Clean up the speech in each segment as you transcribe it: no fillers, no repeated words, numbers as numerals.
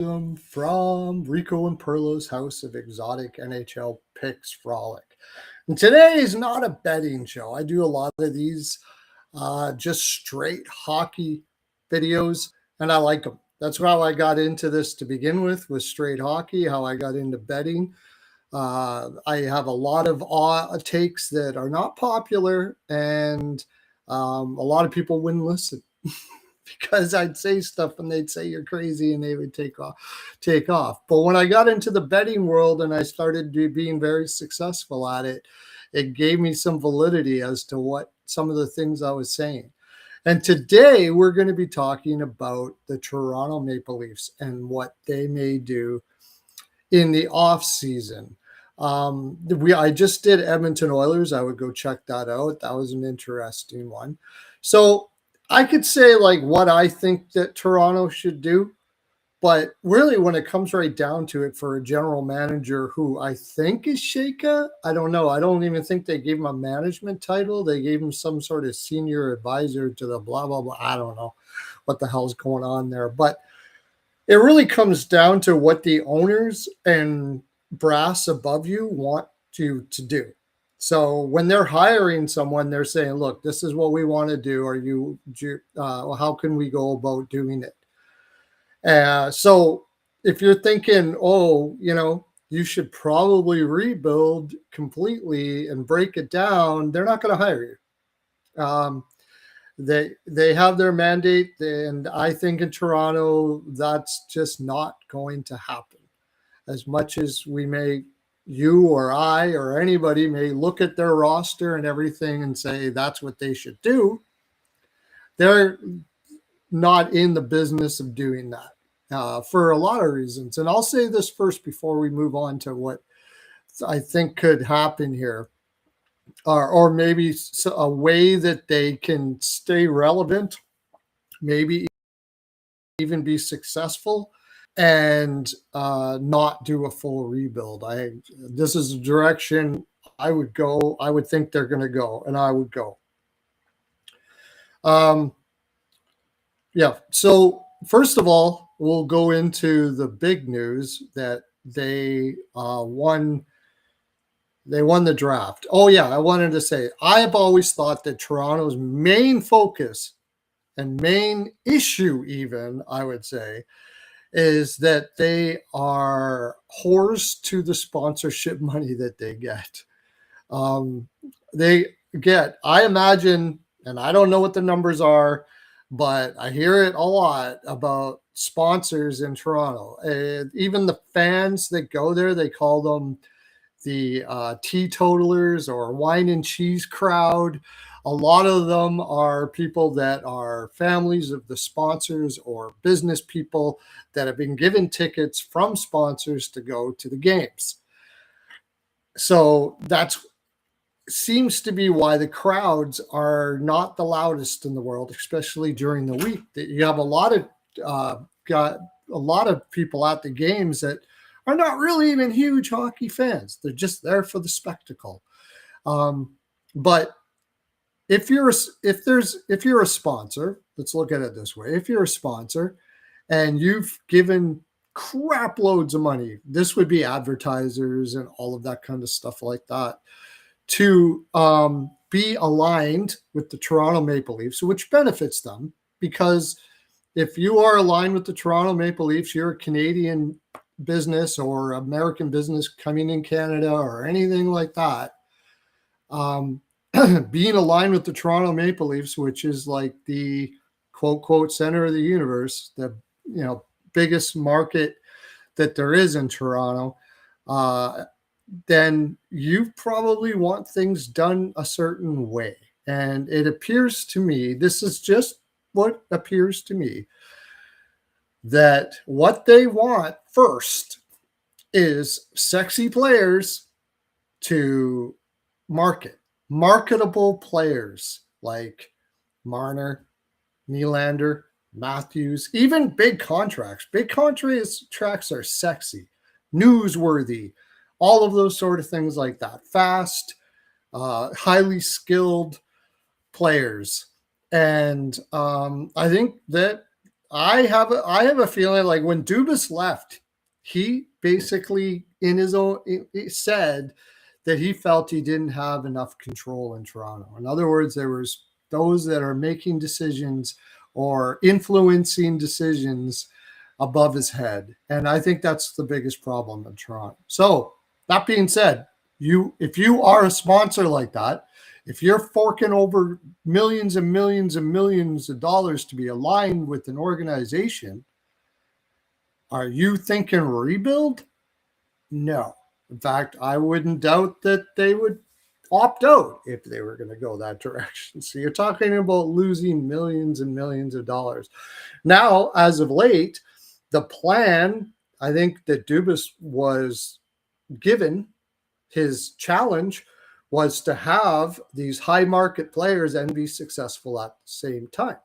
From Rico and Perlo's House of Exotic NHL Picks Frolic. And today is not a betting show. I do a lot of these just straight hockey videos, and I like them. That's how I got into this to begin with straight hockey, how I got into betting. I have a lot of takes that are not popular, and a lot of people wouldn't listen. Because I'd say stuff and they'd say you're crazy and they would take off. But when I got into the betting world and I started being very successful at it, it gave me some validity as to what some of the things I was saying. And today we're going to be talking about the Toronto Maple Leafs and what they may do in the off season. I just did Edmonton Oilers. I would go check that out. That was an interesting one. So I could say like what I think that Toronto should do, but really when it comes right down to it, for a general manager who I think is Shaka, I don't know. I don't even think they gave him a management title. They gave him some sort of senior advisor to the blah, blah, blah. I don't know what the hell's going on there. But it really comes down to what the owners and brass above you want you to do. So when they're hiring someone, they're saying, look, this is what we want to do. How can we go about doing it? So if you're thinking, you should probably rebuild completely and break it down, they're not going to hire you. They have their mandate, and I think in Toronto, that's just not going to happen. As much as you or I or anybody may look at their roster and everything and say that's what they should do, they're not in the business of doing that for a lot of reasons. And I'll say this first before we move on to what I think could happen here, or maybe a way that they can stay relevant, maybe even be successful and not do a full rebuild. This is a direction I would go. I would think they're going to go, and I would go. So first of all, we'll go into the big news that they won. They won the draft. Oh yeah, I wanted to say I have always thought that Toronto's main focus and main issue, even I would say, is that they are whores to the sponsorship money that they get. I imagine, and I don't know what the numbers are, but I hear it a lot about sponsors in Toronto. Even the fans that go there, they call them the teetotalers or wine and cheese crowd. A lot of them are people that are families of the sponsors or business people that have been given tickets from sponsors to go to the games. So that seems to be why the crowds are not the loudest in the world, especially during the week. You have a lot of people at the games that are not really even huge hockey fans. They're just there for the spectacle. But if you're a sponsor, let's look at it this way. If you're a sponsor and you've given crap loads of money, this would be advertisers and all of that kind of stuff like that, to be aligned with the Toronto Maple Leafs, which benefits them, because if you are aligned with the Toronto Maple Leafs, you're a Canadian business or American business coming in Canada or anything like that. Being aligned with the Toronto Maple Leafs, which is like the quote, quote, center of the universe, the biggest market that there is in Toronto, then you probably want things done a certain way. And it appears to me, this is just what appears to me, that what they want first is sexy players to marketable players like Marner, Nylander, Matthews, even big contracts. Big contracts are sexy, newsworthy, all of those sort of things like that. Fast, highly skilled players. And I think that I have a feeling like when Dubas left, he basically in his own he said that he felt he didn't have enough control in Toronto. In other words, there was those that are making decisions or influencing decisions above his head. And I think that's the biggest problem in Toronto. So that being said, if you are a sponsor like that, if you're forking over millions and millions and millions of dollars to be aligned with an organization, are you thinking rebuild? No. In fact, I wouldn't doubt that they would opt out if they were going to go that direction. So you're talking about losing millions and millions of dollars. Now, as of late, the plan, I think that Dubas was given, his challenge was to have these high market players and be successful at the same time.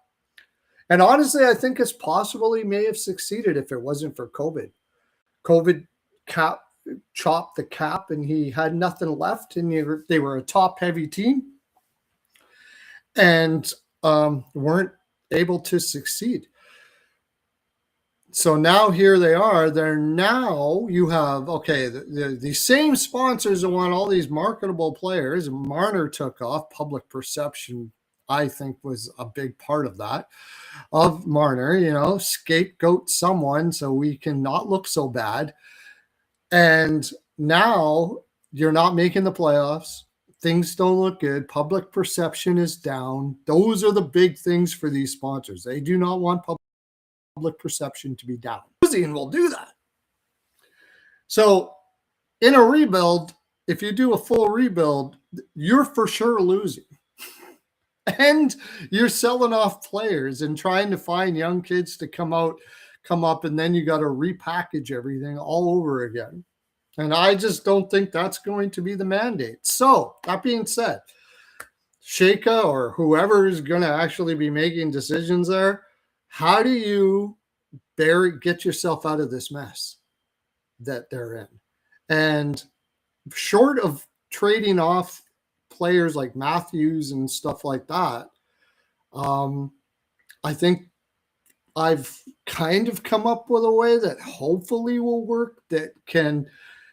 And honestly, I think it's possible he may have succeeded if it wasn't for COVID. COVID chopped the cap and he had nothing left, and they were a top heavy team and weren't able to succeed. So now here they are. You have, okay, the same sponsors that want all these marketable players. Marner took off. Public perception, I think, was a big part of that, of Marner, scapegoat someone so we can not look so bad. And now you're not making the playoffs. Things don't look good. Public perception is down. Those are the big things for these sponsors. They do not want public perception to be down. Losing will do that. So in a rebuild, if you do a full rebuild, you're for sure losing. And you're selling off players and trying to find young kids to come up, and then you got to repackage everything all over again. And I just don't think that's going to be the mandate. So that being said, Sheikha or whoever is going to actually be making decisions there, how do you get yourself out of this mess that they're in? And short of trading off players like Matthews and stuff like that, I think I've kind of come up with a way that hopefully will work, that can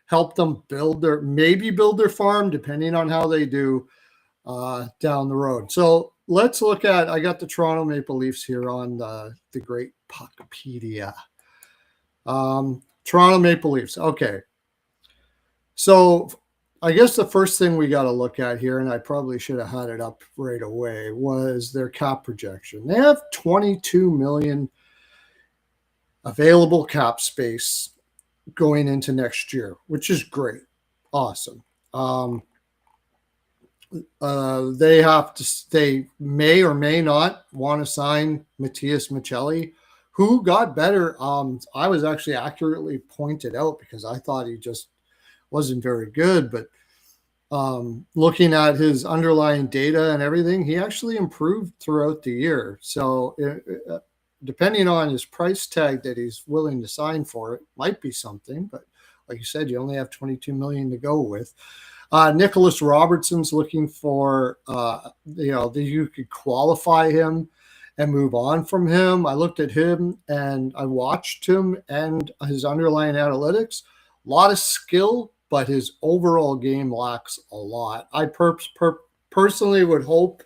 help them build their farm, depending on how they do down the road. So let's look at, I got the Toronto Maple Leafs here on the great Puckpedia. Toronto Maple Leafs. Okay. So I guess the first thing we got to look at here, and I probably should have had it up right away, was their cap projection. They have 22 million available cap space going into next year, which is great. Awesome. They may or may not want to sign Matthias Michelli, who got better. I was actually accurately pointed out because I thought he just wasn't very good, but looking at his underlying data and everything, he actually improved throughout the year. So depending on his price tag that he's willing to sign for, it might be something, but like you said, you only have 22 million to go with. Nicholas Robertson's looking for, you could qualify him and move on from him. I looked at him and I watched him and his underlying analytics. A lot of skill, but his overall game lacks a lot. I personally would hope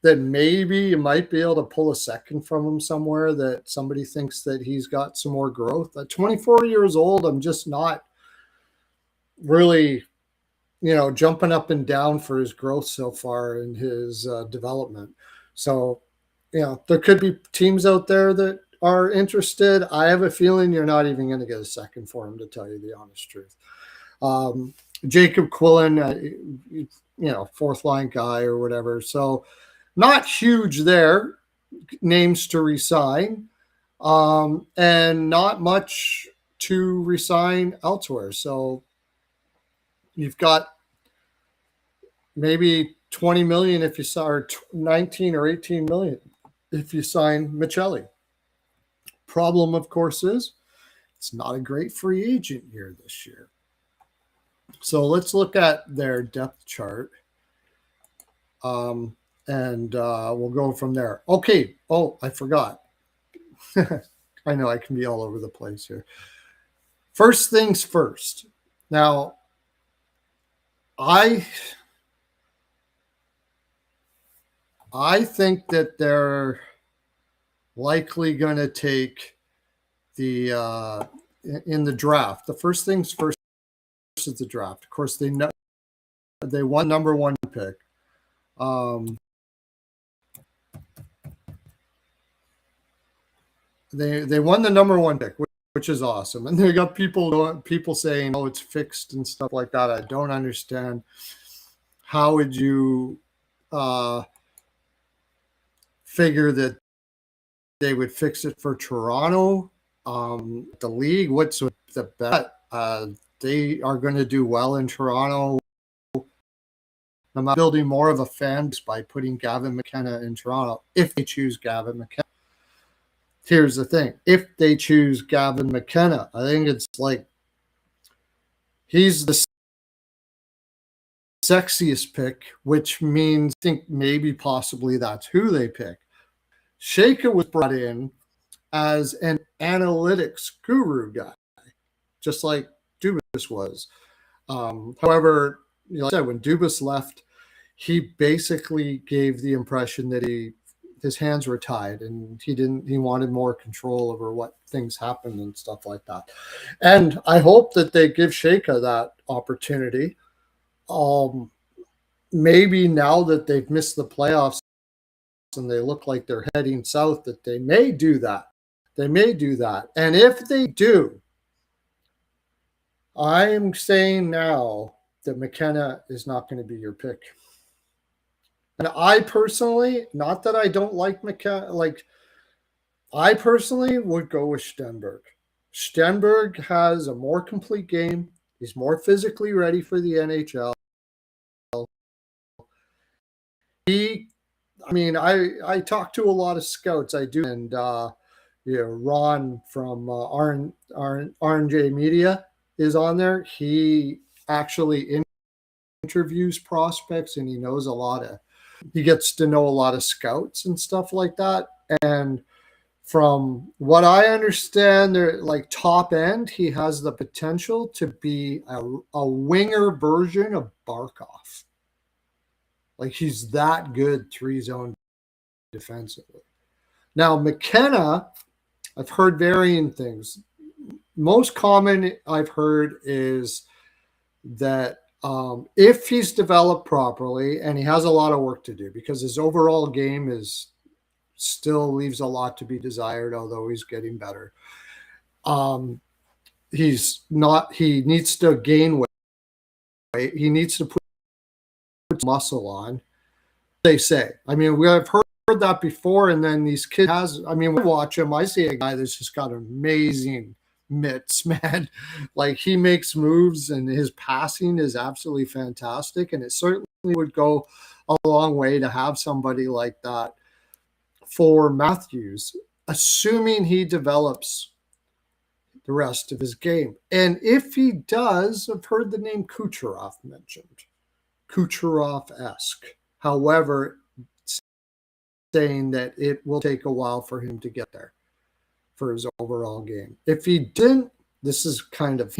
that maybe you might be able to pull a second from him somewhere, that somebody thinks that he's got some more growth. At 24 years old, I'm just not really, jumping up and down for his growth so far in his development. So, there could be teams out there that are interested. I have a feeling you're not even going to get a second for him, to tell you the honest truth. Jacob Quillen, fourth line guy or whatever. So not huge there, names to resign, and not much to resign elsewhere. So you've got maybe 20 million if you saw, or 19 or 18 million if you sign Michelli. Problem, of course, is it's not a great free agent year this year. So let's look at their depth chart, and we'll go from there. Okay. Oh, I forgot. I know I can be all over the place here. First things first. Now, I think that they're likely going to take the in the draft. The first things first is the draft. Of course, they won number one pick. They won the number one pick, which is awesome, and they got people saying, "Oh, it's fixed" and stuff like that. I don't understand. How would you figure that they would fix it for Toronto? The league, what's the bet? They are going to do well in Toronto. I'm building more of a fan base by putting Gavin McKenna in Toronto if they choose Gavin McKenna. Here's the thing. If they choose Gavin McKenna, I think it's like he's the sexiest pick, which means I think maybe possibly that's who they pick. Shaka was brought in as an analytics guru guy, just like Dubas was. However, like I said, when Dubas left, he basically gave the impression that his hands were tied and he wanted more control over what things happened and stuff like that. And I hope that they give Shaka that opportunity. Maybe now that they've missed the playoffs and they look like they're heading south, that they may do that. And if they do, I am saying now that McKenna is not going to be your pick. And I personally, not that I don't like McKenna, I personally would go with Stenberg. Stenberg has a more complete game. He's more physically ready for the NHL. I talk to a lot of scouts. I do, and Ron from R&J Media is on there. He actually interviews prospects, and he gets to know a lot of scouts and stuff like that. And from what I understand, they're like top end, he has the potential to be a winger version of Barkov. Like he's that good 3-zone defensively. Now, McKenna, I've heard varying things. Most common I've heard is that if he's developed properly, and he has a lot of work to do because his overall game still leaves a lot to be desired, although he's getting better. He needs to gain weight. He needs to put muscle on, they say. I mean, I've heard that before, and then these kids we watch him. I see a guy that's just got amazing mitts, man. Like he makes moves, and his passing is absolutely fantastic, and it certainly would go a long way to have somebody like that for Matthews, assuming he develops the rest of his game. And if he does, I've heard the name Kucherov mentioned. Kucherov-esque. However, saying that it will take a while for him to get there for his overall game. If he didn't, this is kind of,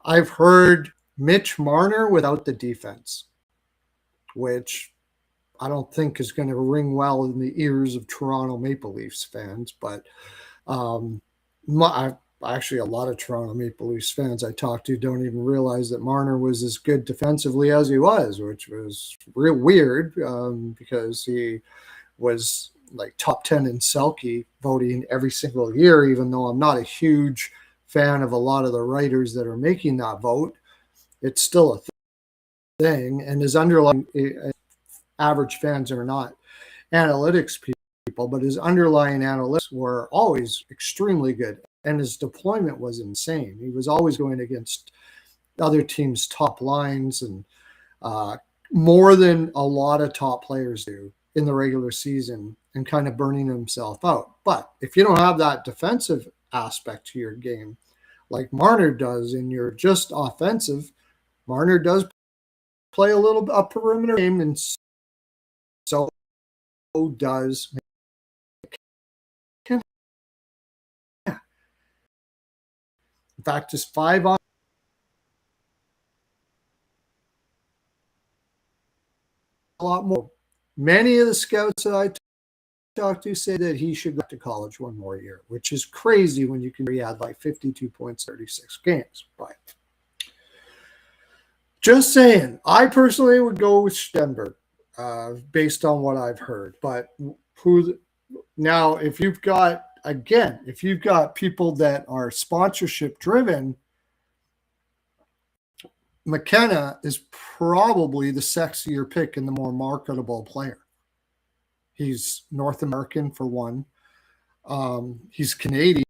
I've heard Mitch Marner without the defense, which I don't think is going to ring well in the ears of Toronto Maple Leafs fans, but actually a lot of Toronto Maple Leafs fans I talk to don't even realize that Marner was as good defensively as he was, which was real weird because he was like top 10 in Selke voting every single year, even though I'm not a huge fan of a lot of the writers that are making that vote. It's still a thing, and his underlying average fans are not analytics people, but his underlying analytics were always extremely good, and his deployment was insane. He was always going against other teams' top lines and more than a lot of top players do in the regular season, and kind of burning himself out. But if you don't have that defensive aspect to your game like Marner does, and you're just offensive, Marner does play a little bit of perimeter game, and so does fact, his 5 on a lot more. Many of the scouts that I talked to say that he should go to college one more year, which is crazy when you can. He had like 52 points, 36 games. But just saying, I personally would go with Stenberg based on what I've heard. But now, if you've got people that are sponsorship driven, McKenna is probably the sexier pick and the more marketable player. He's North American for one. He's Canadian,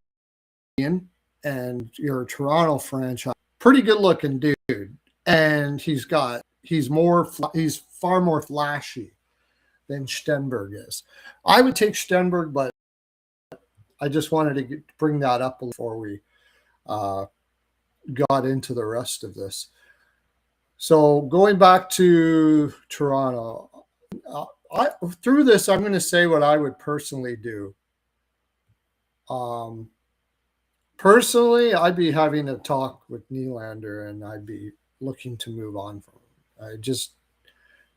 and you're a Toronto franchise. Pretty good looking dude, and he's far more flashy than Stenberg is. I would take Stenberg, but I just wanted to bring that up before we got into the rest of this. So going back to Toronto, through this, I'm going to say what I would personally do. Personally, I'd be having a talk with Nylander, and I'd be looking to move on from him.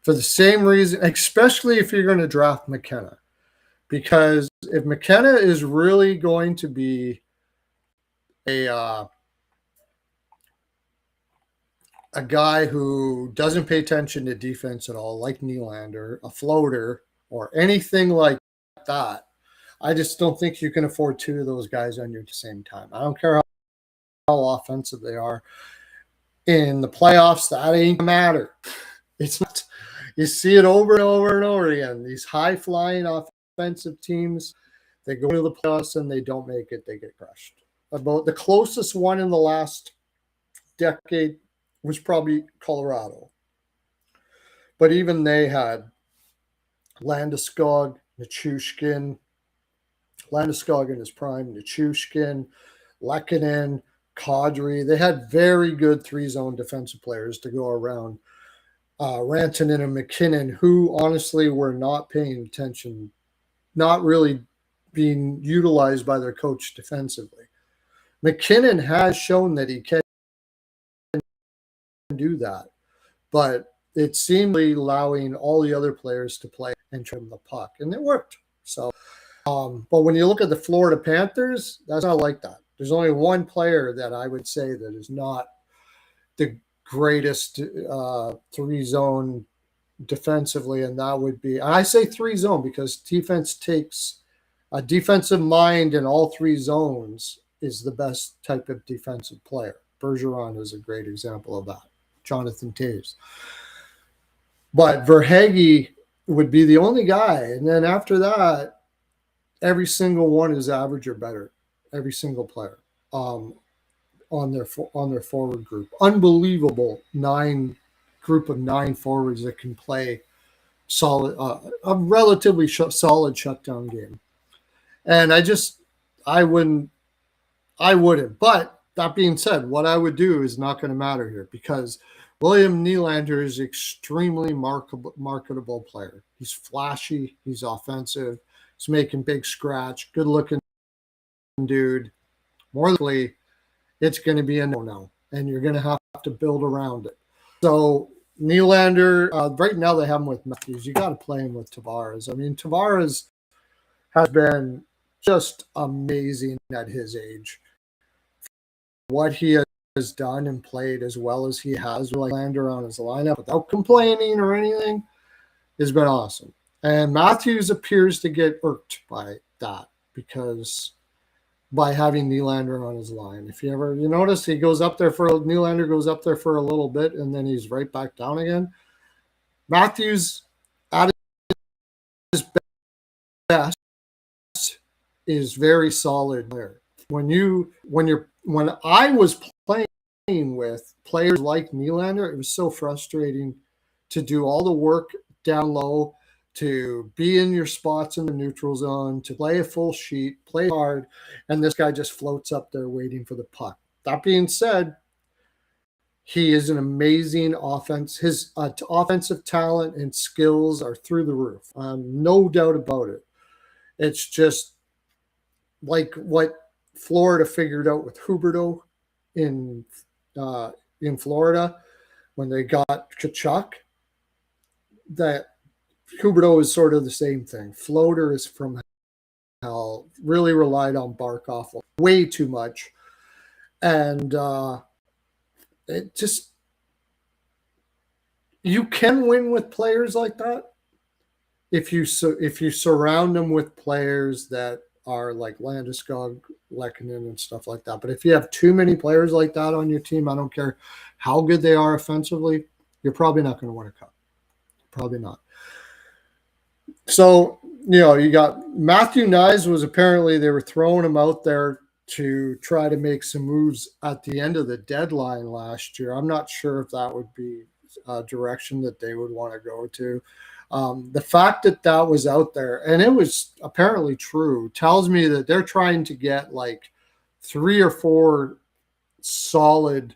For the same reason, especially if you're going to draft McKenna. Because if McKenna is really going to be a guy who doesn't pay attention to defense at all, like Nylander, a floater, or anything like that, I just don't think you can afford two of those guys on you at the same time. I don't care how offensive they are. In the playoffs, that ain't gonna matter. It's not. You see it over and over and over again. These high-flying offensive teams, they go to the playoffs and they don't make it. They get crushed. About the closest one in the last decade was probably Colorado. But even they had Landeskog, Nichushkin, Landeskog in his prime, Nichushkin, Lehkonen, Kadri. They had very good three-zone defensive players to go around Rantanen and McKinnon, who honestly were not paying attention, not really being utilized by their coach defensively. McKinnon has shown that he can do that, but it seemed allowing all the other players to play and trim the puck, and it worked. So, but when you look at the Florida Panthers, that's not like that. There's only one player that I would say that is not the greatest three-zone defensively, and that would be, I say three-zone because defense takes a defensive mind in all three zones is the best type of defensive player. Bergeron is a great example of that. Jonathan Toews. But Verhaeghe would be the only guy, and then after that, every single one is average or better. Every single player on their forward group. Unbelievable group of 9 forwards that can play solid, a relatively solid shutdown game. And I wouldn't. But that being said, what I would do is not going to matter here because William Nylander is an extremely marketable player. He's flashy. He's offensive. He's making big scratch. Good looking dude. More likely, it's going to be a no-no, and you're going to have to build around it. So Nylander, right now they have him with Matthews. You got to play him with Tavares. I mean, Tavares has been just amazing at his age. What he has done and played as well as he has with Nylander on his lineup without complaining or anything has been awesome. And Matthews appears to get irked by that because by having Nylander on his line. If you notice, Nylander goes up there for a little bit and then he's right back down again. Matthews at his best is very solid there. When I was playing with players like Nylander, it was so frustrating to do all the work down low, to be in your spots in the neutral zone, to play a full sheet, play hard, and this guy just floats up there waiting for the puck. That being said, he is an amazing offense. His offensive talent and skills are through the roof. No doubt about it. It's just like what Florida figured out with Huberdeau in uh, in Florida when they got Kachuk, that Huberdeau is sort of the same thing. Floater is from hell, really relied on Barkov way too much. And it just, you can win with players like that if you surround them with players that are like Landeskog, Lehkonen, and stuff like that. But if you have too many players like that on your team, I don't care how good they are offensively, you're probably not going to win a cup. Probably not. So, you got Matthew Nyes was apparently, they were throwing him out there to try to make some moves at the end of the deadline last year. I'm not sure if that would be a direction that they would want to go to. The fact that that was out there, and it was apparently true, tells me that they're trying to get like 3 or 4 solid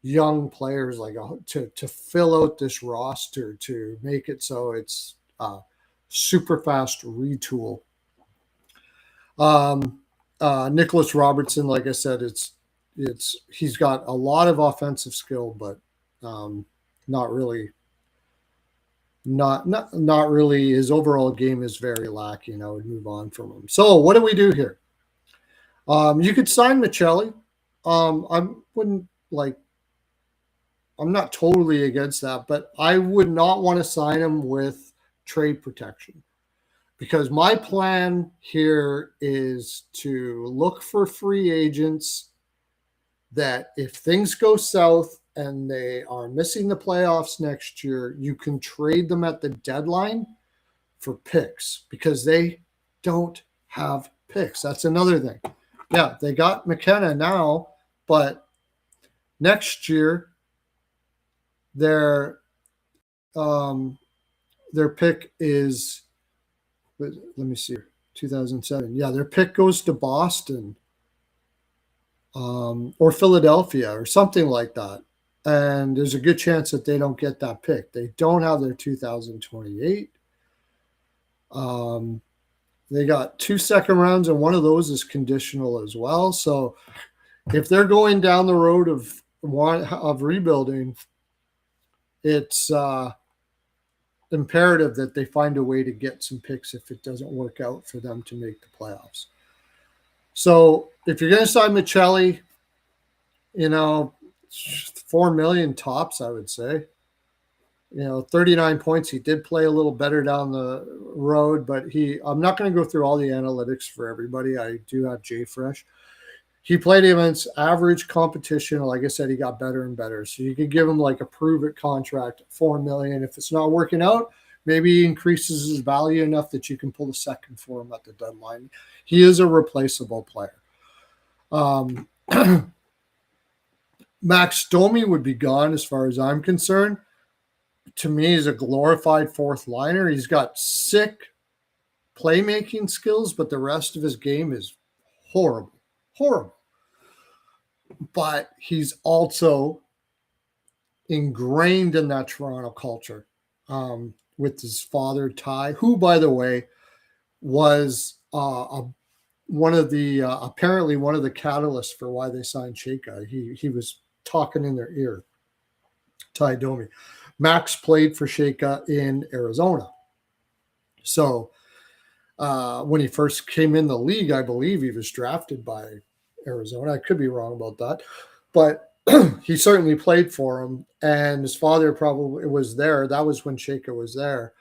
young players like to fill out this roster to make it so it's super fast retool. Nicholas Robertson, like I said, he's got a lot of offensive skill, but not really. Not really. His overall game is very lacking. I would move on from him. So what do we do here? You could sign Michelli. I wouldn't like. I'm not totally against that, but I would not want to sign him with trade protection, because my plan here is to look for free agents that if things go south and they are missing the playoffs next year, you can trade them at the deadline for picks, because they don't have picks. That's another thing. Yeah, they got McKenna now, but next year their pick is, let me see, 2007. Yeah, their pick goes to Boston or Philadelphia or something like that. And there's a good chance that they don't get that pick. They don't have their 2028. They got 2 second rounds, and one of those is conditional as well. So if they're going down the road of rebuilding, it's imperative that they find a way to get some picks if it doesn't work out for them to make the playoffs. So if you're going to sign Michelli, $4 million tops, I would say. 39 points. He did play a little better down the road, but I'm not going to go through all the analytics for everybody. I do have JFresh. He played against average competition. Like I said, he got better and better. So you could give him like a prove-it contract, $4 million. If it's not working out, maybe he increases his value enough that you can pull the second for him at the deadline. He is a replaceable player. Max Domi would be gone as far as I'm concerned. To me, he's a glorified fourth liner. He's got sick playmaking skills, but the rest of his game is horrible. But he's also ingrained in that Toronto culture with his father, Ty, who, by the way, was one of the apparently one of the catalysts for why they signed Shaka. He was talking in their ear, Ty Domi. Max played for Shaka in Arizona. So when he first came in the league, I believe he was drafted by Arizona. I could be wrong about that, but he certainly played for him, and his father probably was there. That was when Shaka was there.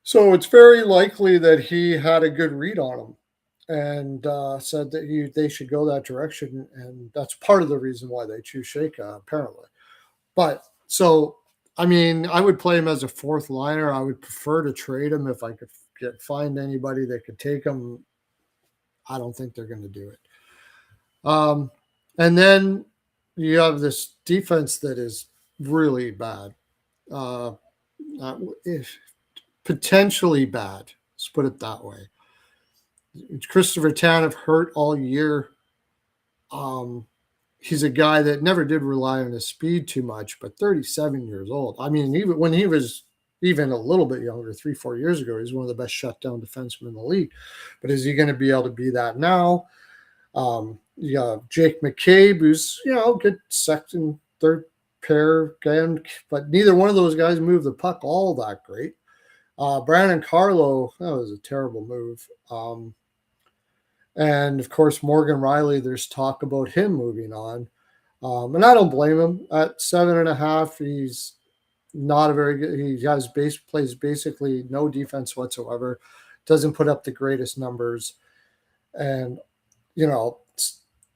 So it's very likely that he had a good read on him and said that they should go that direction, and that's part of the reason why they choose Shaka, apparently. But so, I mean, I would play him as a fourth liner. I would prefer to trade him if I could find anybody that could take him. I don't think they're going to do it. And then you have this defense that is really bad, potentially bad. Let's put it that way. Christopher Tanev hurt all year. He's a guy that never did rely on his speed too much, but 37 years old. I mean, even when he was even a little bit younger, 3-4 years ago, he's one of the best shutdown defensemen in the league. But is he going to be able to be that now? You got Jake McCabe, who's, good second, third pair again, but neither one of those guys moved the puck all that great. Brandon Carlo, that was a terrible move. And of course, Morgan Riley, there's talk about him moving on. And I don't blame him. At 7.5, he's not a very good. He plays basically no defense whatsoever. Doesn't put up the greatest numbers, and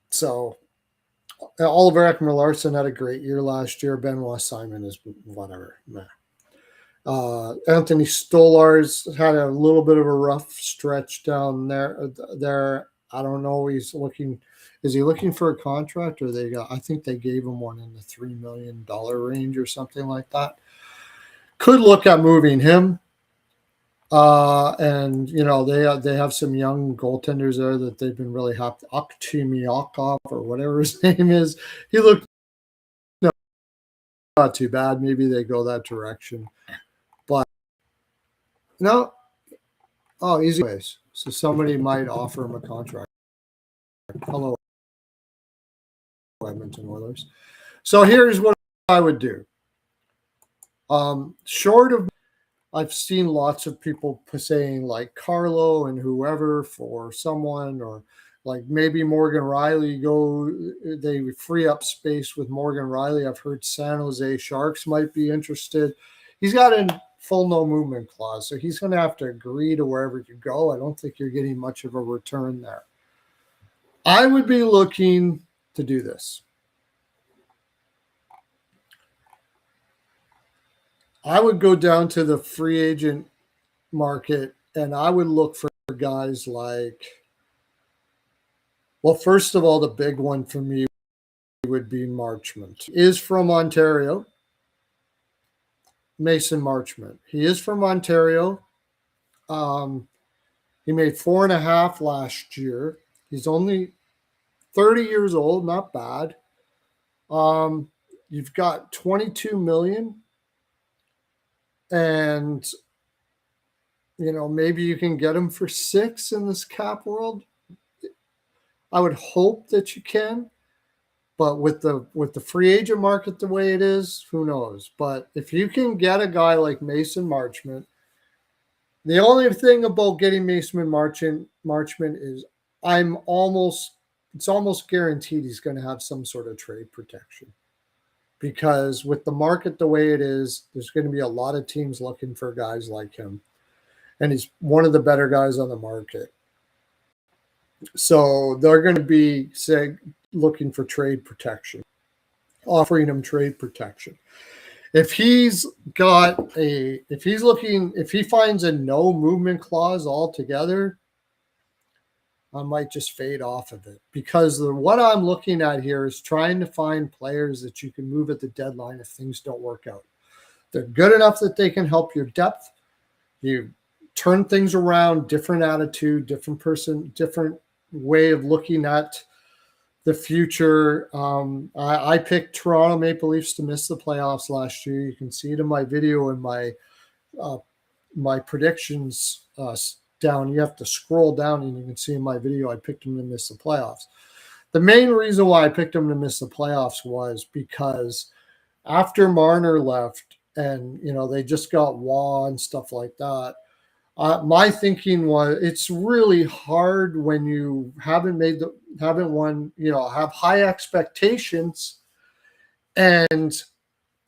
so Oliver Ekman-Larsson had a great year last year. Benoit Simon is whatever. Anthony Stolarz had a little bit of a rough stretch down there. I don't know. Is he looking for a contract, or I think they gave him one in the $3 million range or something like that. Could look at moving him. And they have some young goaltenders there that they've been really happy. Aktimiakov or whatever his name is. He looked not too bad. Maybe they go that direction. But no. Oh, easy ways. So somebody might offer him a contract. Hello, Edmonton Oilers. So here's what I would do. Short of, I've seen lots of people saying like Carlo and whoever for someone, or like maybe Morgan Riley they free up space with Morgan Riley. I've heard San Jose Sharks might be interested. He's got a full no movement clause, so he's going to have to agree to wherever you go. I don't think you're getting much of a return there. I would be looking to do this. I would go down to the free agent market and I would look for guys like, well, first of all, the big one for me would be Marchment. He is from Ontario. Mason Marchment. He is from Ontario. He made 4.5 last year. He's only 30 years old, not bad. You've got $22 million. And, maybe you can get him for 6 in this cap world. I would hope that you can. But with the free agent market the way it is, who knows? But if you can get a guy like Mason Marchment, the only thing about getting Mason Marchment is it's almost guaranteed he's going to have some sort of trade protection. Because with the market the way it is, there's going to be a lot of teams looking for guys like him. And he's one of the better guys on the market. So they're going to be, looking for trade protection, offering him trade protection. If he finds a no movement clause altogether, I might just fade off of it, because what I'm looking at here is trying to find players that you can move at the deadline if things don't work out. They're good enough that they can help your depth. You turn things around, different attitude, different person, different way of looking at the future. I picked Toronto Maple Leafs to miss the playoffs last year. You can see it in my video and my predictions down. You have to scroll down and you can see in my video I picked them to miss the playoffs. The main reason why I picked them to miss the playoffs was because after Marner left and they just got Waugh and stuff like that, my thinking was it's really hard when you haven't won, have high expectations, and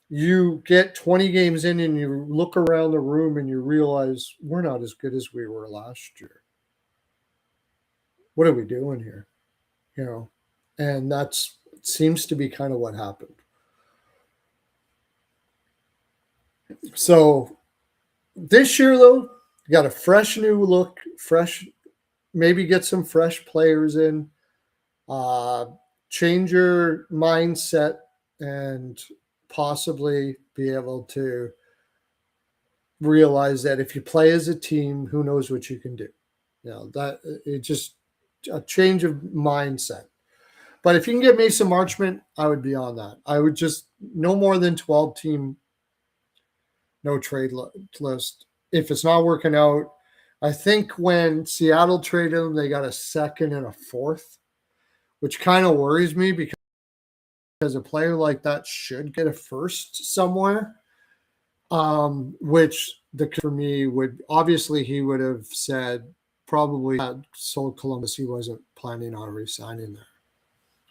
you get 20 games in and you look around the room and you realize we're not as good as we were last year. What are we doing here? And seems to be kind of what happened. So this year, though, you got a fresh new look, maybe get some fresh players in, change your mindset, and possibly be able to realize that if you play as a team, who knows what you can do. That it's just a change of mindset. But if you can get Mason Marchment, I would be on that. I would just no more than 12 team, no trade list. If it's not working out, I think when Seattle traded him, they got a second and a fourth, which kind of worries me because a player like that should get a first somewhere. Which for me would obviously he would have said probably had sold Columbus. He wasn't planning on resigning there,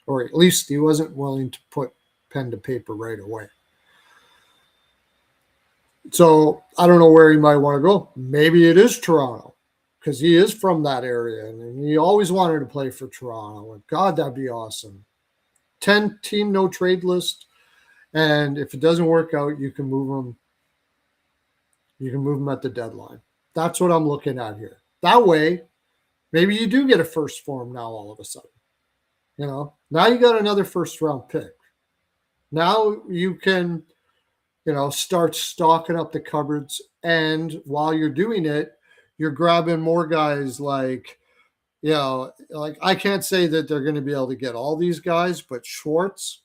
or at least he wasn't willing to put pen to paper right away. So I don't know where he might want to go. Maybe it is Toronto because he is from that area and he always wanted to play for Toronto. And God, that'd be awesome. 10-team no trade list. And if it doesn't work out, you can move him. You can move him at the deadline. That's what I'm looking at here. That way, maybe you do get a first for him now all of a sudden. Now you got another first round pick. Now you can start stocking up the cupboards. And while you're doing it, you're grabbing more guys like I can't say that they're going to be able to get all these guys, but Schwartz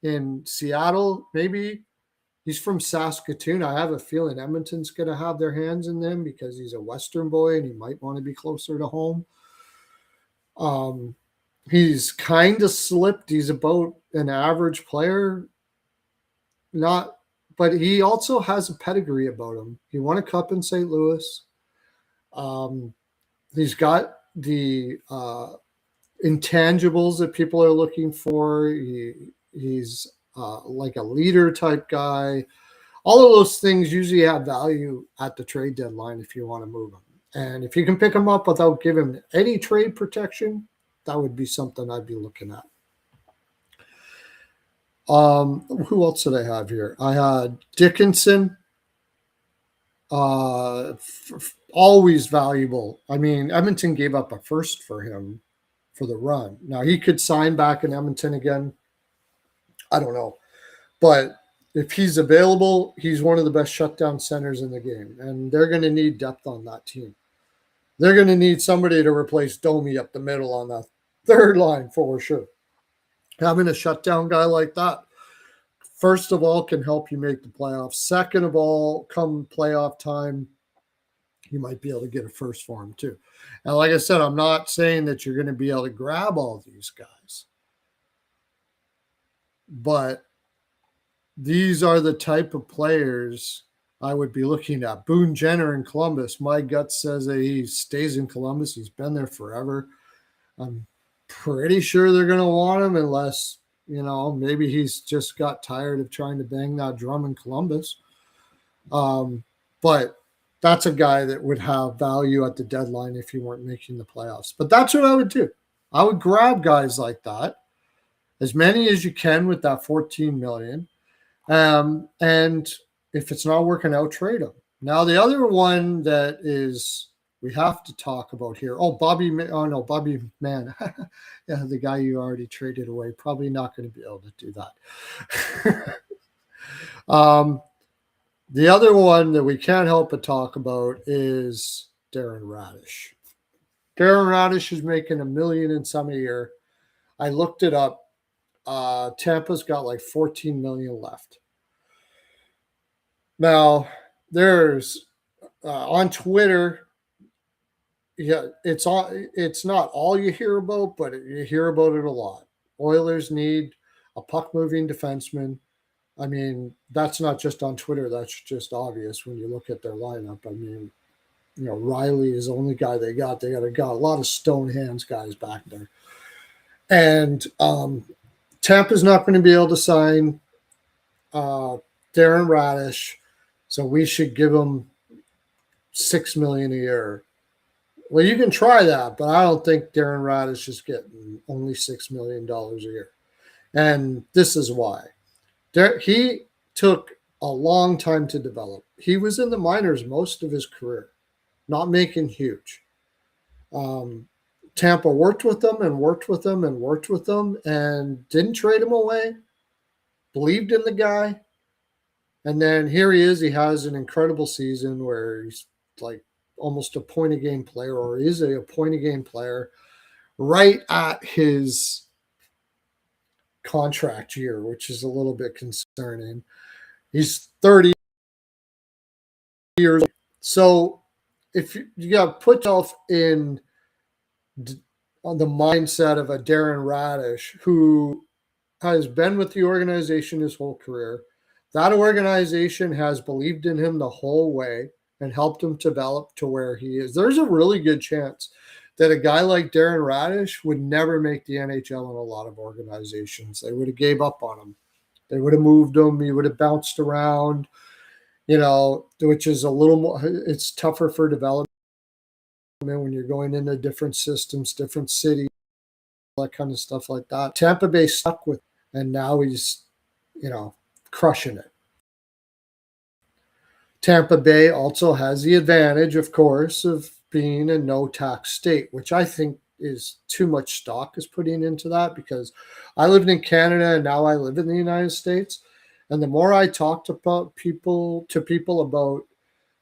in Seattle, maybe he's from Saskatoon. I have a feeling Edmonton's going to have their hands in them because he's a Western boy and he might want to be closer to home. He's kind of slipped. He's about an average player. But he also has a pedigree about him. He won a cup in St. Louis. He's got the intangibles that people are looking for. He's like a leader type guy. All of those things usually have value at the trade deadline if you want to move him. And if you can pick him up without giving him any trade protection, that would be something I'd be looking at. Who else did I have here? I had Dickinson. Always valuable. I mean, Edmonton gave up a first for him for the run. Now, he could sign back in Edmonton again. I don't know. But if he's available, he's one of the best shutdown centers in the game. And they're going to need depth on that team. They're going to need somebody to replace Domi up the middle on that third line for sure. Having a shutdown guy like that, first of all, can help you make the playoffs. Second of all, come playoff time, you might be able to get a first for him too. And like I said, I'm not saying that you're going to be able to grab all these guys. But these are the type of players I would be looking at. Boone Jenner in Columbus. My gut says that he stays in Columbus. He's been there forever. I'm pretty sure they're going to want him unless, maybe he's just got tired of trying to bang that drum in Columbus. But that's a guy that would have value at the deadline if you weren't making the playoffs. But that's what I would do. I would grab guys like that, as many as you can with that $14 million. And if it's not working out, trade them. Now, the other one that is we have to talk about here. Bobby Mann. Yeah, the guy you already traded away. Probably not going to be able to do that. The other one that we can't help but talk about is Darren Radish. Darren Radish is making $1 million and some a year. I looked it up. Tampa's got like $14 million left. Now, there's on Twitter, it's not all you hear about, but you hear about it a lot. Oilers need a puck-moving defenseman. I mean, that's not just on Twitter. That's just obvious when you look at their lineup. I mean, Riley is the only guy they got. They got a lot of stone hands guys back there. And Tampa's not going to be able to sign Darren Radish, so we should give him $6 million a year. Well, you can try that, but I don't think Darren Radish is getting only $6 million a year. And this is why. He took a long time to develop. He was in the minors most of his career, not making huge. Tampa worked with them and worked with them and worked with them and didn't trade him away, believed in the guy. And then here he is. He has an incredible season where he's like almost a point-a-game player, or is a point-a-game player right at his contract year, which is a little bit concerning. He's 30 years old. So if you got to put yourself in on the mindset of a Darren Radish who has been with the organization his whole career. That organization has believed in him the whole way and helped him develop to where he is. There's a really good chance that a guy like Darren Radish would never make the NHL in a lot of organizations. They would have gave up on him. They would have moved him. He would have bounced around, which is a little more, it's tougher for development when you're going into different systems, different cities, that kind of stuff like that. Tampa Bay stuck with, and now he's, crushing it. Tampa Bay also has the advantage, of course, of being a no-tax state, which I think is too much stock is putting into that, because I lived in Canada and now I live in the United States. And the more I talked about people about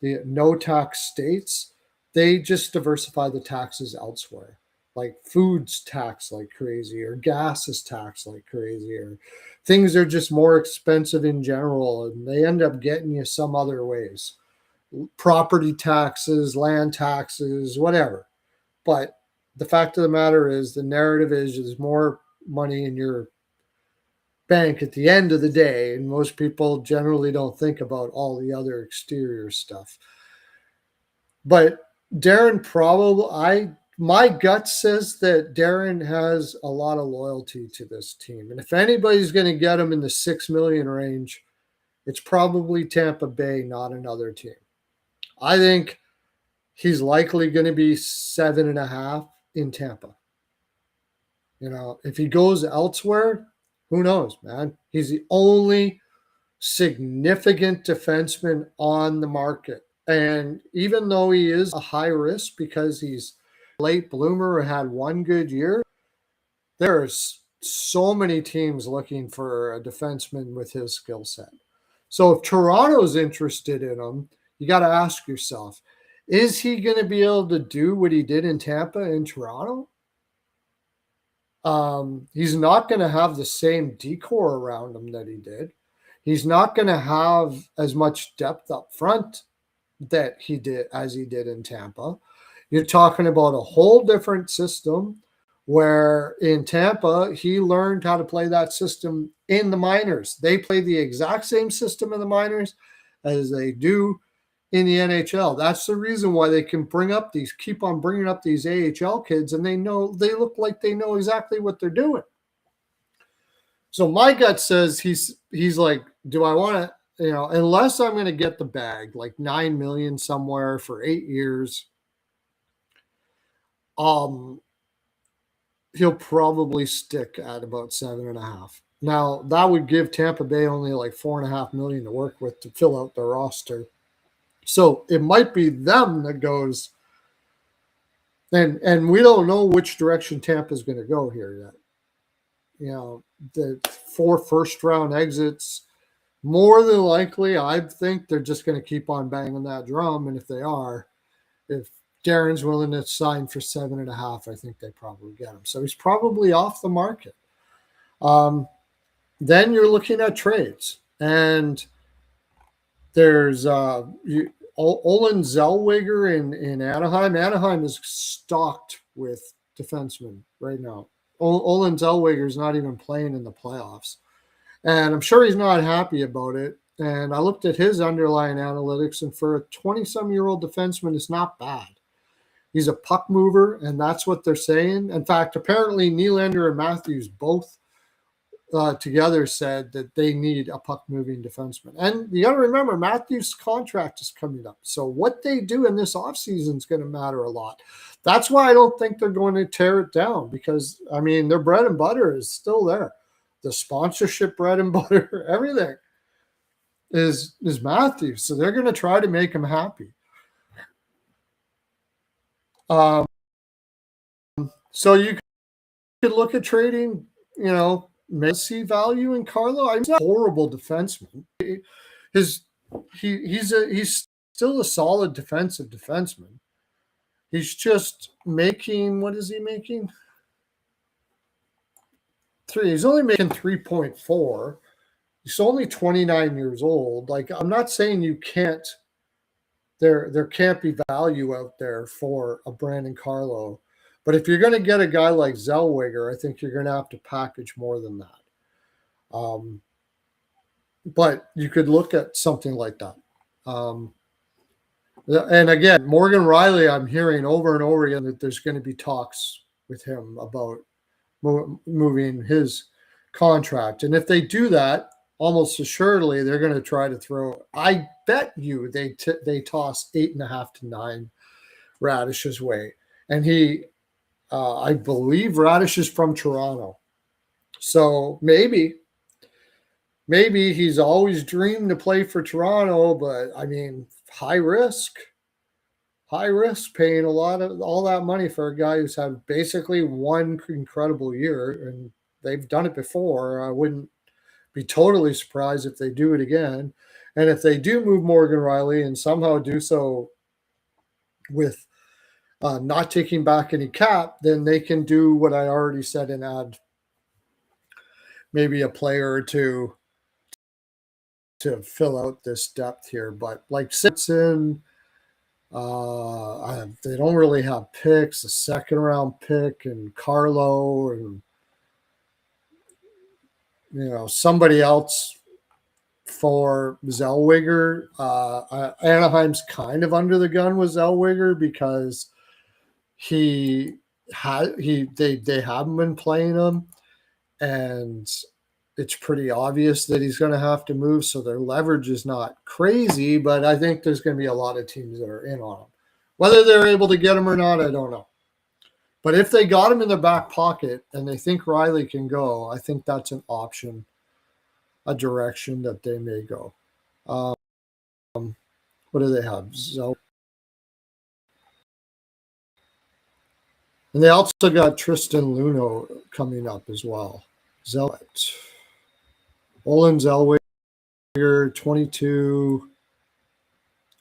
the no-tax states, they just diversify the taxes elsewhere. Like food's taxed like crazy, or gas is taxed like crazy, or things are just more expensive in general, and they end up getting you some other ways. Property taxes, land taxes, whatever. But the fact of the matter is, the narrative is there's more money in your bank at the end of the day, and most people generally don't think about all the other exterior stuff. But Darren my gut says that Darren has a lot of loyalty to this team. And if anybody's going to get him in the 6 million range, it's probably Tampa Bay, not another team. I think he's likely going to be 7.5 in Tampa. If he goes elsewhere, who knows, man? He's the only significant defenseman on the market. And even though he is a high risk because he's a late bloomer or had one good year, there's so many teams looking for a defenseman with his skill set. So if Toronto's interested in him, you got to ask yourself, is he going to be able to do what he did in Tampa and Toronto? He's not going to have the same decor around him that he did. He's not going to have as much depth up front that he did in Tampa. You're talking about a whole different system, where in Tampa, he learned how to play that system in the minors. They play the exact same system in the minors as they do in the NHL. That's the reason why they can keep on bringing up these AHL kids, and they look like they know exactly what they're doing. So my gut says he's like, do I want to, unless I'm going to get the bag, like 9 million somewhere for 8 years, he'll probably stick at about 7.5. Now that would give Tampa Bay only like 4.5 million to work with to fill out their roster. So it might be them that goes, and we don't know which direction Tampa is going to go here yet. The 4 first-round exits, more than likely, I think they're just going to keep on banging that drum. And if they are, if Darren's willing to sign for 7.5, I think they probably get him. So he's probably off the market. Then you're looking at trades, and there's Olen Zellweger in Anaheim. Anaheim is stocked with defensemen right now. Olen Zellweger is not even playing in the playoffs, and I'm sure he's not happy about it. And I looked at his underlying analytics, and for a 20-some-year-old defenseman, it's not bad. He's a puck mover, and that's what they're saying. In fact, apparently Nylander and Matthews both together said that they need a puck-moving defenseman. And you got to remember, Matthews' contract is coming up. So what they do in this offseason is going to matter a lot. That's why I don't think they're going to tear it down, because, their bread and butter is still there. The sponsorship bread and butter, everything is Matthews. So they're going to try to make him happy. So you could look at trading, may see value in Carlo. He's not a horrible defenseman. He's still a solid defensive defenseman. He's just making, what is he making? He's only making 3.4. He's only 29 years old. Like, I'm not saying you can't, there can't be value out there for a Brandon Carlo, But if you're going to get a guy like Zellweger, I think you're going to have to package more than that. But you could look at something like that. And again, Morgan Riley, I'm hearing over and over again that there's going to be talks with him about moving his contract. And if they do that, almost assuredly, they're going to try to throw. I bet you they toss 8.5 to 9 Radish's way. And I believe Radish is from Toronto. So maybe he's always dreamed to play for Toronto, but I mean, high risk paying all that money for a guy who's had basically one incredible year, and they've done it before. I wouldn't be totally surprised if they do it again. And if they do move Morgan Riley and somehow do so with not taking back any cap, then they can do what I already said and add maybe a player or two to fill out this depth here. But like Simpson, they don't really have picks, a second round pick and Carlo and somebody else for Zellweger. Anaheim's kind of under the gun with Zellweger because they haven't been playing him, and it's pretty obvious that he's going to have to move. So their leverage is not crazy, but I think there's going to be a lot of teams that are in on him. Whether they're able to get him or not, I don't know. But if they got him in their back pocket and they think Riley can go, I think that's an option, a direction that they may go. What do they have? And they also got Tristan Luneau coming up as well. Olin Zellweger, 22,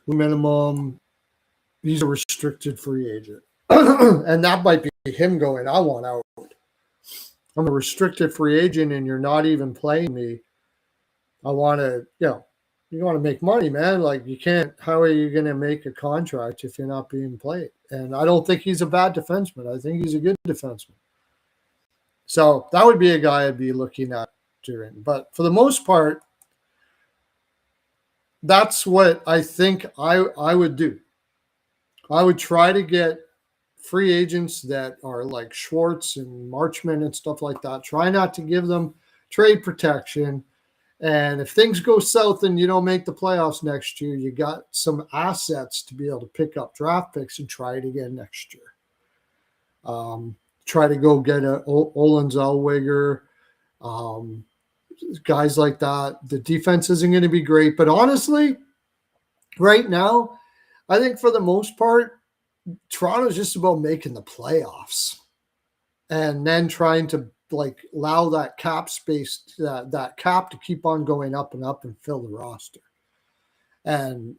minimum. He's a restricted free agent. And that might be him going, I want out. I'm a restricted free agent and you're not even playing me. I want to, you want to make money, man. Like, you can't, how are you going to make a contract if you're not being played? And I don't think he's a bad defenseman. I think he's a good defenseman. So that would be a guy I'd be looking at doing. But for the most part, that's what I think I would do. I would try to get free agents that are like Schwartz and Marchman and stuff like that. Try not to give them trade protection. And if things go south and you don't make the playoffs next year, you got some assets to be able to pick up draft picks and try it again next year. Try to go get a Olin Zellweger, guys like that. The defense isn't going to be great, but honestly, right now, I think for the most part, Toronto's just about making the playoffs and then trying to allow that cap space, that cap to keep on going up and up and fill the roster. And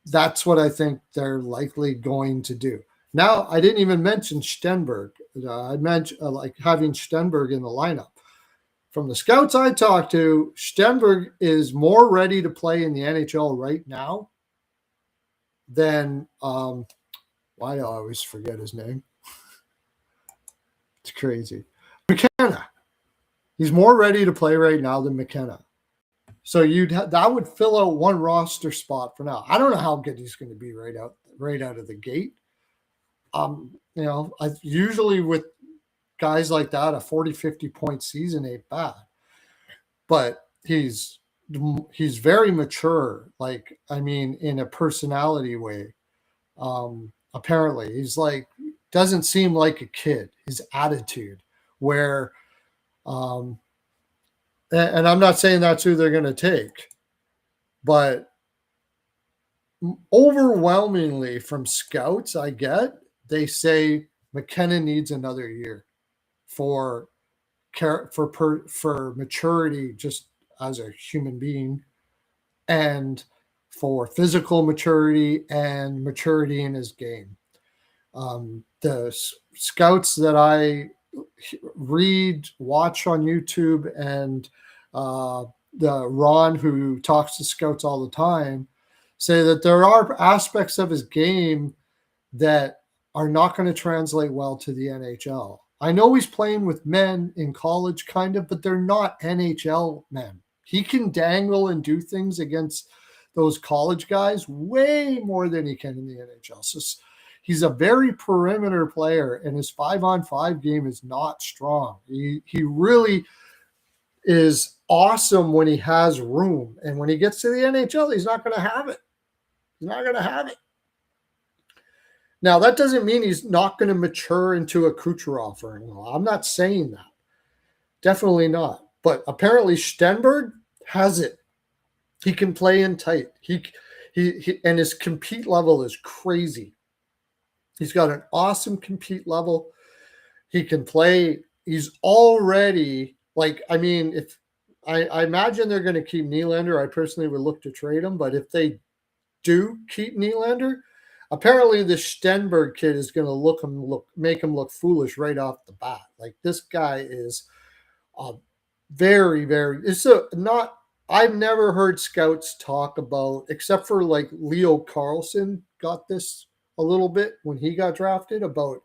that's what I think they're likely going to do. Now, I didn't even mention Stenberg. I mentioned having Stenberg in the lineup. From the scouts I talked to, Stenberg is more ready to play in the NHL right now than why do I always forget his name? It's crazy. McKenna. He's more ready to play right now than McKenna. So that would fill out one roster spot for now. I don't know how good he's going to be right out of the gate. Usually with guys like that, a 40, 50 point season ain't bad. But he's very mature, in a personality way. Apparently, he's doesn't seem like a kid. His attitude, where, and I'm not saying that's who they're going to take, but overwhelmingly from scouts they say McKenna needs another year for maturity, just as a human being, and for physical maturity and maturity in his game. The scouts that I watch on YouTube, and the Ron, who talks to scouts all the time, say that there are aspects of his game that are not going to translate well to the NHL. I know he's playing with men in college, kind of, but they're not NHL men. He can dangle and do things against those college guys way more than he can in the NHL. So he's a very perimeter player, and his 5-on-5 game is not strong. He really is awesome when he has room. And when he gets to the NHL, he's not going to have it. He's not going to have it. Now, that doesn't mean he's not going to mature into a Kucherov or anything. I'm not saying that. Definitely not. But apparently Stenberg has it. He can play in tight. He and his compete level is crazy. He's got an awesome compete level. He can play. He's already if I imagine they're going to keep Nylander. I personally would look to trade him, but if they do keep Nylander, apparently the Stenberg kid is going to make him look foolish right off the bat. Like, this guy is very, very. I've never heard scouts talk about, except for like Leo Carlson got this a little bit when he got drafted, about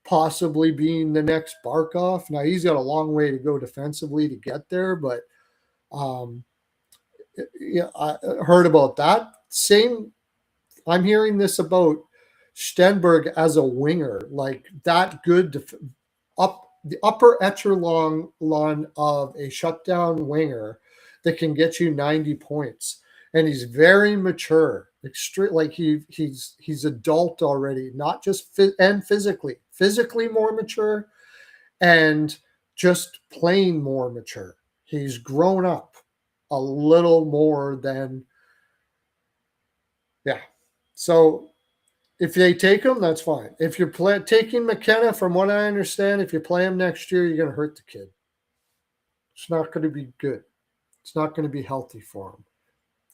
possibly being the next Barkov. Now, he's got a long way to go defensively to get there, but yeah, I heard about that. I'm hearing this about Stenberg as a winger, like that good the upper echelon of a shutdown winger that can get you 90 points. And he's very mature, he's adult already, not just physically more mature, and just plain more mature. He's grown up a little more than, yeah. So if they take him, that's fine. If you're taking McKenna, from what I understand, if you play him next year, you're going to hurt the kid. It's not going to be good. It's not going to be healthy for him.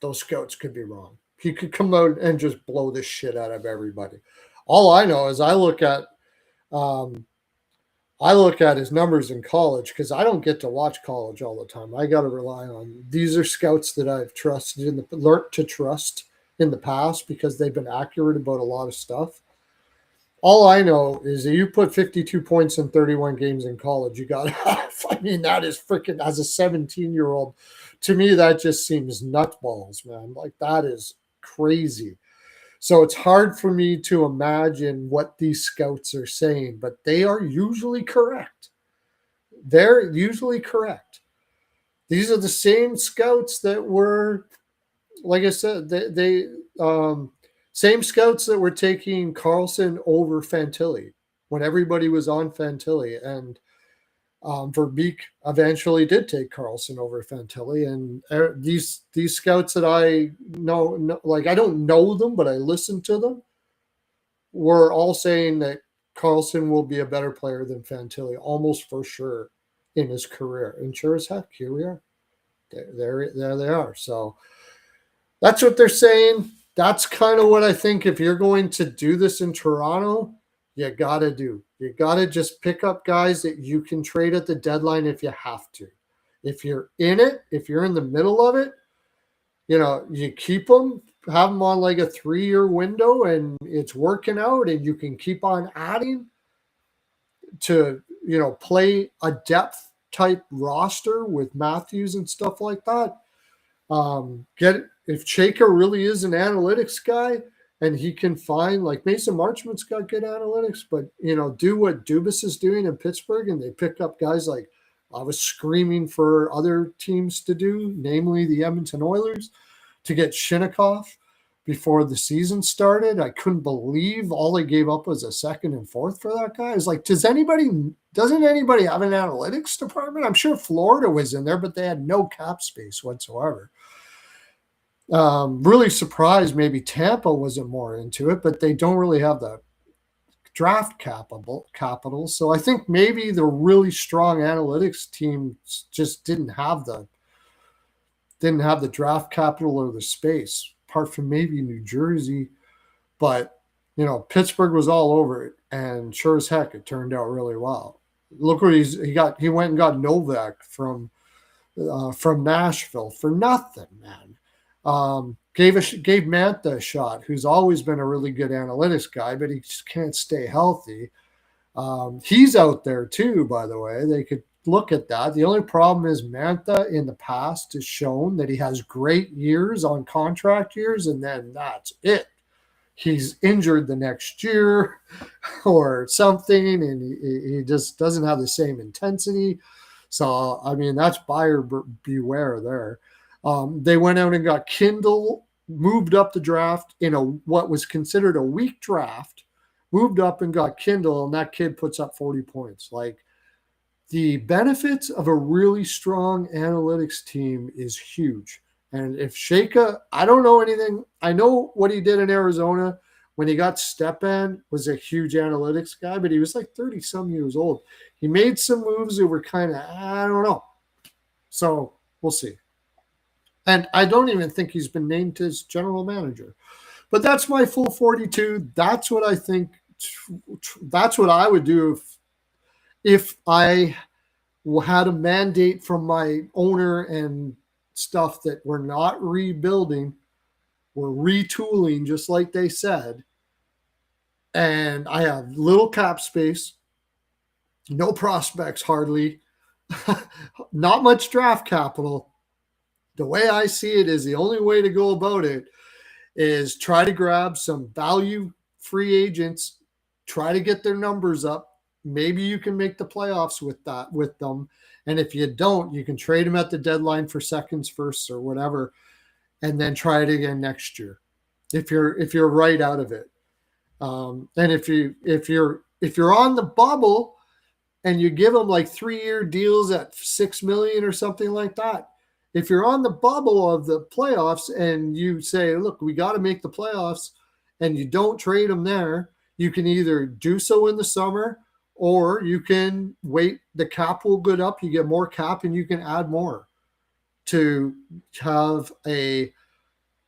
Those scouts could be wrong. He could come out and just blow the shit out of everybody. All I know is I look at his numbers in college, because I don't get to watch college all the time. I got to rely on, these are scouts that I've learned to trust in the past, because they've been accurate about a lot of stuff. All I know is that you put 52 points in 31 games in college, you got half. I mean, that is freaking, as a 17-year-old, to me, that just seems nutballs, man. Like, that is crazy. So it's hard for me to imagine what these scouts are saying, but they are usually correct. They're usually correct. These are the same scouts that were, like I said, they same scouts that were taking Carlson over Fantilli when everybody was on Fantilli, and Verbeek eventually did take Carlson over Fantilli. And these scouts that I know, like, I don't know them, but I listen to them, were all saying that Carlson will be a better player than Fantilli, almost for sure, in his career. And sure as heck, here we are. There they are. So that's what they're saying. That's kind of what I think. If you're going to do this in Toronto, you got to do. You got to just pick up guys that you can trade at the deadline if you have to. If you're in it, if you're in the middle of it, you keep them, have them on like a 3-year window, and it's working out, and you can keep on adding to, play a depth type roster with Matthews and stuff like that. If Chayka really is an analytics guy, and he can find, like, Mason Marchment's got good analytics, but, do what Dubas is doing in Pittsburgh, and they pick up guys like I was screaming for other teams to do, namely the Edmonton Oilers, to get Shinnikov before the season started. I couldn't believe all they gave up was a second and fourth for that guy. It's like, doesn't anybody have an analytics department? I'm sure Florida was in there, but they had no cap space whatsoever. Really surprised maybe Tampa wasn't more into it, but they don't really have the draft capital. So I think maybe the really strong analytics team just didn't have the draft capital or the space, apart from maybe New Jersey. But, Pittsburgh was all over it, and sure as heck, it turned out really well. Look what he went and got Novak from Nashville for nothing, man. gave Mantha a shot, who's always been a really good analytics guy, but he just can't stay healthy. He's out there too, by the way. They could look at that. The only problem is Mantha in the past has shown that he has great years on contract years, and then that's it. He's injured the next year or something, and he just doesn't have the same intensity. So, I mean, that's buyer beware there. They went out and got Kindle, moved up the draft in what was considered a weak draft, moved up and got Kindle, and that kid puts up 40 points. Like, the benefits of a really strong analytics team is huge. And if Shaka, I don't know anything. I know what he did in Arizona when he got Stepan, was a huge analytics guy, but he was like 30-some years old. He made some moves that were kind of, I don't know. So we'll see. And I don't even think he's been named as general manager. But that's my full 42. That's what I think. That's what I would do if I had a mandate from my owner and stuff that we're not rebuilding, we're retooling, just like they said. And I have little cap space, no prospects hardly, not much draft capital. The way I see it is the only way to go about it is try to grab some value free agents, try to get their numbers up. Maybe you can make the playoffs with them. And if you don't, you can trade them at the deadline for seconds, firsts, or whatever, and then try it again next year. If you're right out of it. And if you're on the bubble and you give them like 3-year deals at $6 million or something like that, if you're on the bubble of the playoffs and you say, look, we got to make the playoffs, and you don't trade them there, you can either do so in the summer, or you can wait. The cap will go up. You get more cap, and you can add more to have a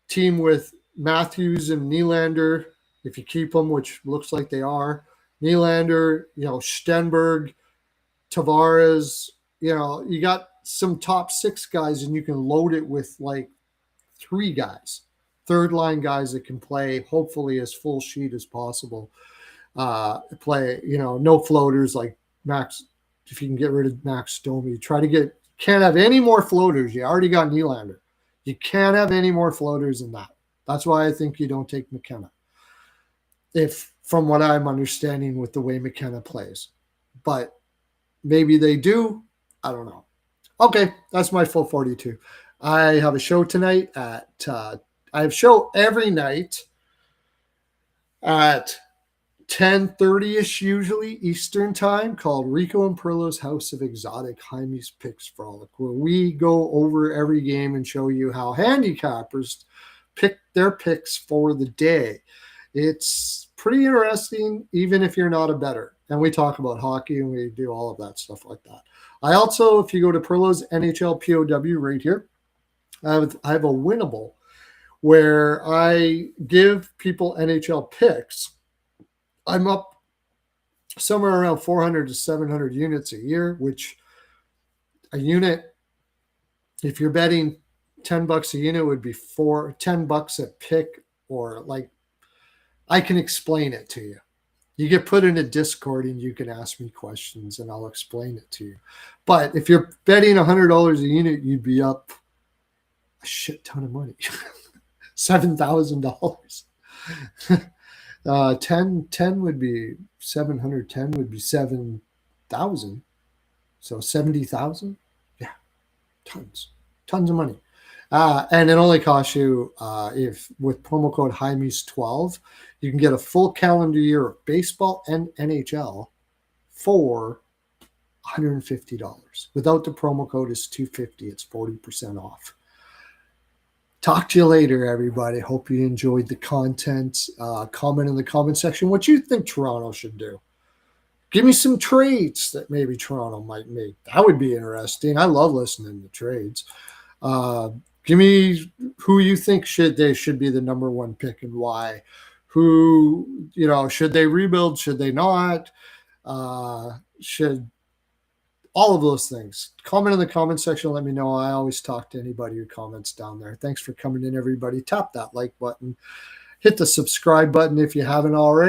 team with Matthews and Nylander, if you keep them, which looks like they are. Nylander, Stenberg, Tavares, you got some top 6 guys, and you can load it with like 3 guys, third line guys that can play hopefully as full sheet as possible. Play, no floaters like Max. If you can get rid of Max Domi, can't have any more floaters. You already got Nylander. You can't have any more floaters than that. That's why I think you don't take McKenna. If, from what I'm understanding with the way McKenna plays, but maybe they do. I don't know. Okay, that's my full 42. I have a show tonight I have show every night at 10:30-ish usually Eastern time, called Rico and Perlo's House of Exotic Jaime's Picks Frolic, where we go over every game and show you how handicappers pick their picks for the day. It's pretty interesting, even if you're not a bettor. And we talk about hockey, and we do all of that stuff like that. I also, if you go to Perlo's NHL POW right here, I have a winnable where I give people NHL picks. I'm up somewhere around 400 to 700 units a year, which a unit, if you're betting $10 a unit, would be $10 a pick, or like, I can explain it to you. You get put in a Discord and you can ask me questions and I'll explain it to you. But if you're betting $100 a unit, you'd be up a shit ton of money. $7,000. 10 would be 710 would be 7,000. So 70,000. Yeah. Tons of money. And it only costs you, if with promo code Jaimes12, you can get a full calendar year of baseball and NHL for $150. Without the promo code, it's $250. It's 40% off. Talk to you later, everybody. Hope you enjoyed the content. Comment in the comment section what you think Toronto should do. Give me some trades that maybe Toronto might make. That would be interesting. I love listening to trades. Give me who you think should be the number 1 pick and why. Who, should they rebuild? Should they not? all of those things. Comment in the comment section. Let me know. I always talk to anybody who comments down there. Thanks for coming in, everybody. Tap that like button. Hit the subscribe button if you haven't already.